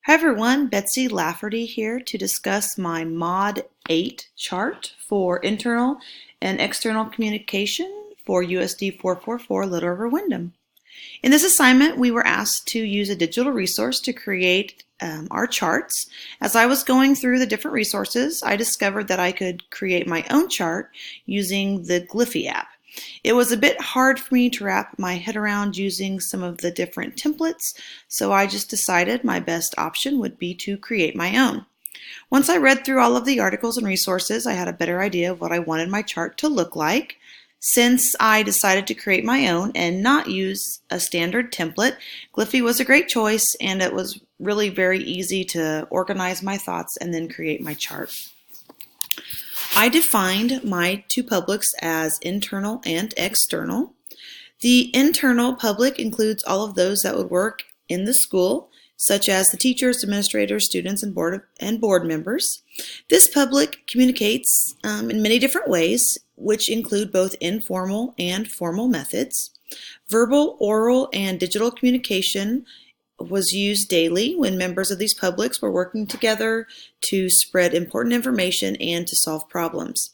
Hi everyone, Betsy Lafferty here to discuss my Mod 8 chart for internal and external communication for USD 444 Little River Wyndham. In this assignment, we were asked to use a digital resource to create our charts. As I was going through the different resources, I discovered that I could create my own chart using the Glyphy app. It was a bit hard for me to wrap my head around using some of the different templates, so I just decided my best option would be to create my own. Once I read through all of the articles and resources, I had a better idea of what I wanted my chart to look like. Since I decided to create my own and not use a standard template, Glyphy was a great choice, and it was really very easy to organize my thoughts and then create my chart. I defined my two publics as internal and external. The internal public includes all of those that would work in the school, such as the teachers, administrators, students, and board members. This public communicates in many different ways, which include both informal and formal methods. Verbal, oral, and digital communication was used daily when members of these publics were working together to spread important information and to solve problems.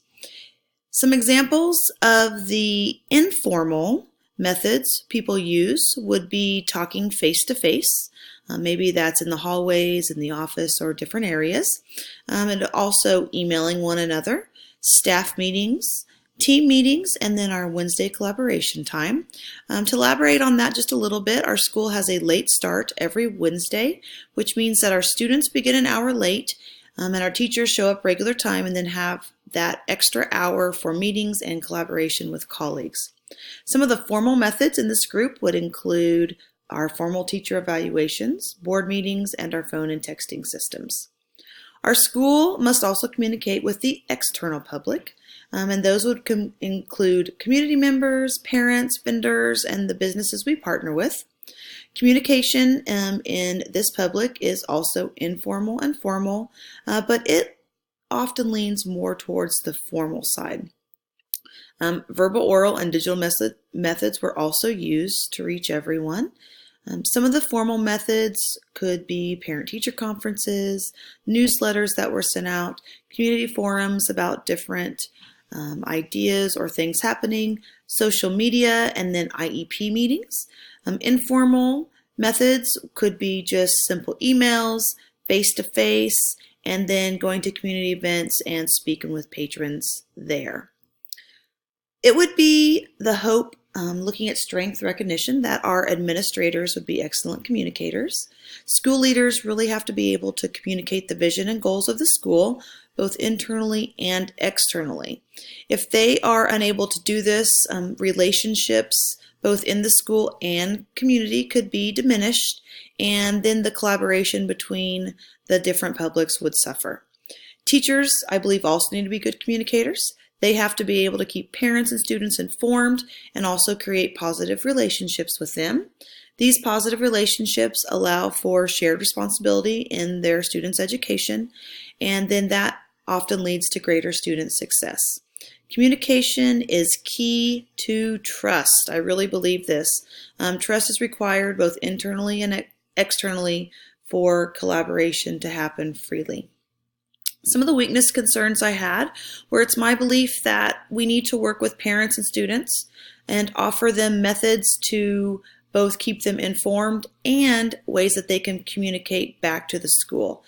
Some examples of the informal methods people use would be talking face-to-face. Maybe that's in the hallways, in the office, or different areas. And also emailing one another, staff meetings, team meetings, and then our Wednesday collaboration time. To elaborate on that just a little bit, our school has a late start every Wednesday, which means that our students begin an hour late, and our teachers show up regular time and then have that extra hour for meetings and collaboration with colleagues. Some of the formal methods in this group would include our formal teacher evaluations, board meetings, and our phone and texting systems. Our school must also communicate with the external public, and those would include community members, parents, vendors, and the businesses we partner with. Communication in this public is also informal and formal, but it often leans more towards the formal side. Verbal, oral, and digital methods were also used to reach everyone. Some of the formal methods could be parent-teacher conferences, newsletters that were sent out, community forums about different ideas or things happening, social media, and then IEP meetings. Informal methods could be just simple emails, face-to-face, and then going to community events and speaking with patrons there. It would be the hope, looking at strength recognition, that our administrators would be excellent communicators. School leaders really have to be able to communicate the vision and goals of the school, both internally and externally. If they are unable to do this, relationships both in the school and community could be diminished, and then the collaboration between the different publics would suffer. Teachers, I believe, also need to be good communicators. They have to be able to keep parents and students informed and also create positive relationships with them. These positive relationships allow for shared responsibility in their students' education, and then that often leads to greater student success. Communication is key to trust. I really believe this. Trust is required both internally and externally for collaboration to happen freely. Some of the weakness concerns I had were it's my belief that we need to work with parents and students and offer them methods to both keep them informed and ways that they can communicate back to the school.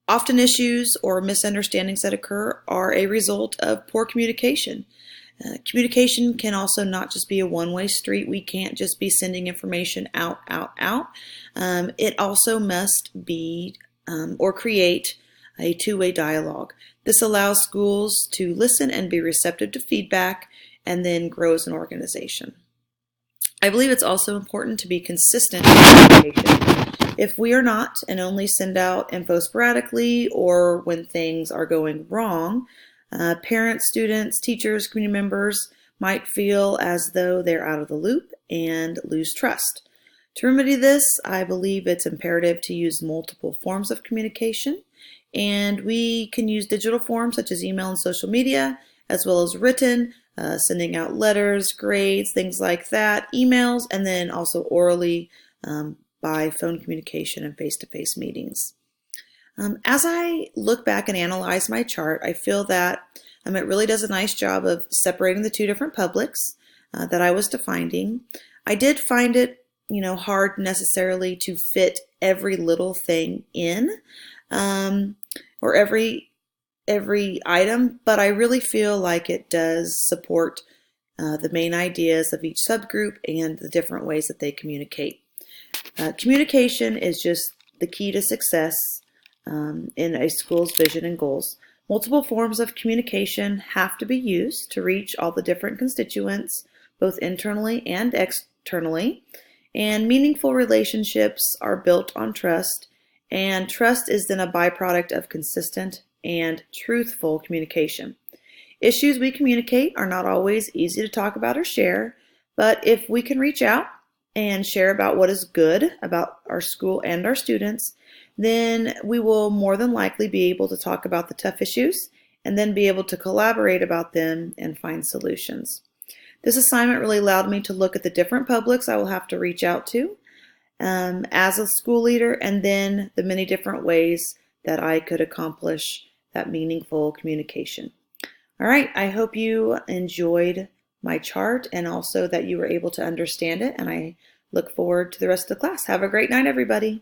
Often issues or misunderstandings that occur are a result of poor communication. Communication can also not just be a one-way street. We can't just be sending information out. It also must be or create a two-way dialogue. This allows schools to listen and be receptive to feedback and then grow as an organization. I believe it's also important to be consistent in communication. If we are not and only send out info sporadically or when things are going wrong, parents, students, teachers, community members might feel as though they're out of the loop and lose trust. To remedy this, I believe it's imperative to use multiple forms of communication, and we can use digital forms such as email and social media, as well as written, sending out letters, grades, things like that, emails, and then also orally by phone communication and face-to-face meetings. As I look back and analyze my chart, I feel that it really does a nice job of separating the two different publics that I was defining. I did find it, hard necessarily to fit every little thing in, or every item, but I really feel like it does support the main ideas of each subgroup and the different ways that they communicate. Communication is just the key to success in a school's vision and goals. Multiple forms of communication have to be used to reach all the different constituents, both internally and externally. And meaningful relationships are built on trust, and trust is then a byproduct of consistent and truthful communication. Issues we communicate are not always easy to talk about or share, but if we can reach out and share about what is good about our school and our students, then we will more than likely be able to talk about the tough issues and then be able to collaborate about them and find solutions. This assignment really allowed me to look at the different publics I will have to reach out to as a school leader, and then the many different ways that I could accomplish that meaningful communication. All right, I hope you enjoyed my chart and also that you were able to understand it, and I look forward to the rest of the class. Have a great night, everybody.